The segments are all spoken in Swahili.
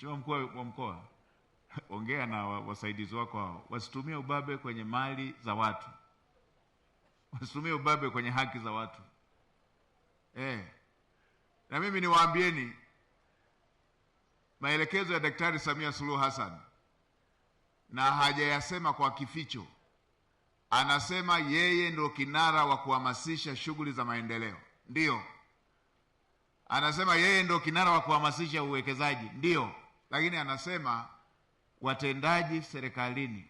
Mheshimiwa mkuu wa mkoa, ongea na wasaidizi wako hao, wasitumie ubabe kwenye mali za watu, wasitumie ubabe kwenye haki za watu. Na mimi niwaambieni, maelekezo ya Daktari Samia Suluhu Hassan, na hajayasema kwa kificho, anasema yeye ndio kinara wa kuhamasisha shughuli za maendeleo. Ndio. Anasema yeye ndio kinara wa kuhamasisha uwekezaji. Ndio. Lakini anasema watendaji serikalini,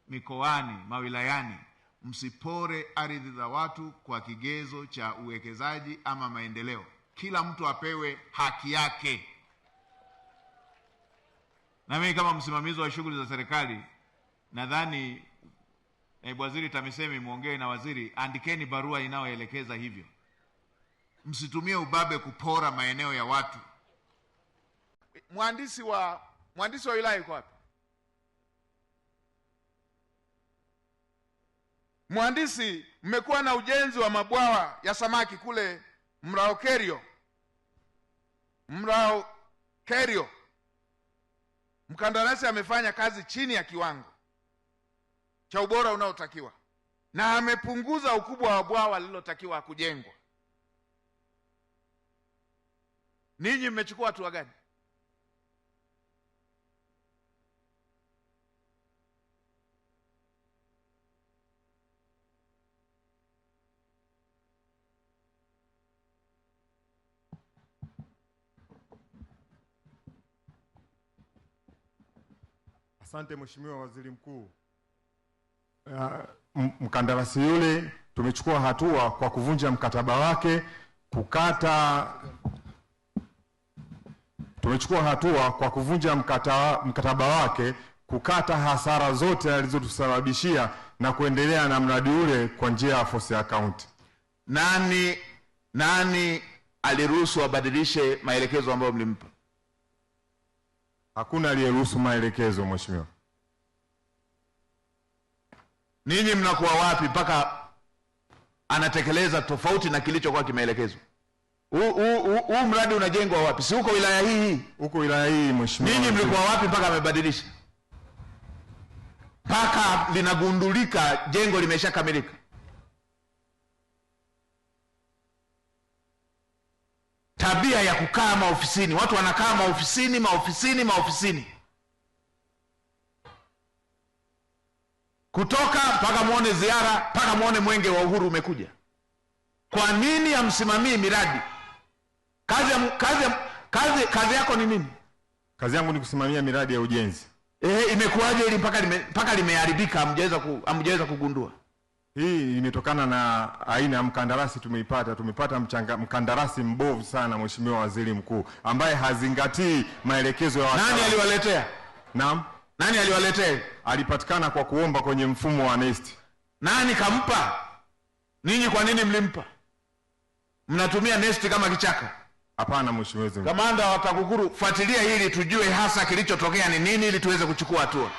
mikoani, mawilayani, msipore ardhi za watu kwa kigezo cha uwekezaji ama maendeleo. Kila mtu apewe haki yake. Na mimi kama msimamizi wa shughuli za serikali, nadhani naibu waziri TAMISEMI, muongee na waziri, andikeni barua inayoelekeza hivyo. Msitumie ubabe kupora maeneo ya watu. Mhandisi wa wilaya yuko wapi? Mhandisi, mmekuwa na ujenzi wa mabwawa ya samaki kule Mrao Kerio. Mkandarasi amefanya kazi chini ya kiwango cha ubora unaotakiwa na amepunguza ukubwa wa bwawa lililotakiwa kujengwa. Ninyi mmechukua hatua gani? Asante Mheshimiwa Waziri Mkuu. Mkandarasi yule tumechukua hatua kwa kuvunja mkataba wake, kukata hasara zote alizotusababishia na kuendelea na mradi ule kwa njia ya force account. Nani aliruhusu abadilishe maelekezo ambayo mlimpa? Hakuna aliyeruhusu maelekezo, Mheshimiwa. Ninyi mnakuwa wapi mpaka anatekeleza tofauti na kilichokuwa kimeelekezwa? Huu mradi unajengwa wapi? Si huko wilaya hii? Huko wilaya hii, Mheshimiwa. Ninyi mlikuwa wapi mpaka amebadilisha? Mpaka linagundulika jengo limeshakamilika. Tabia ya kukaa maofisini, watu wanakaa maofisini. Kutoka mpaka muone ziara, mpaka muone mwenge wa uhuru umekuja. Kwa nini hamsimamii miradi? Kazi yako ni nini? Kazi yangu ni kusimamia miradi ya ujenzi. Imekuwaje ili mpaka limeharibika hamjaweza kugundua? Hii imetokana na aina ya mkandarasi tumepata mkandarasi mbovu sana, Mheshimiwa Waziri Mkuu, ambaye hazingatii maelekezo ya Nani aliwaletea? Naam. Nani aliwaletea? Alipatikana kwa kuomba kwenye mfumo wa NeST. Nani kampa? Ninyi kwa nini mlimpa? Mnatumia NeST kama kichaka? Hapana, Mheshimiwa Waziri Mkuu. Kamanda wa TAKUKURU, fuatilia hili tujue hasa kilichotokea ni nini ili tuweze kuchukua hatua.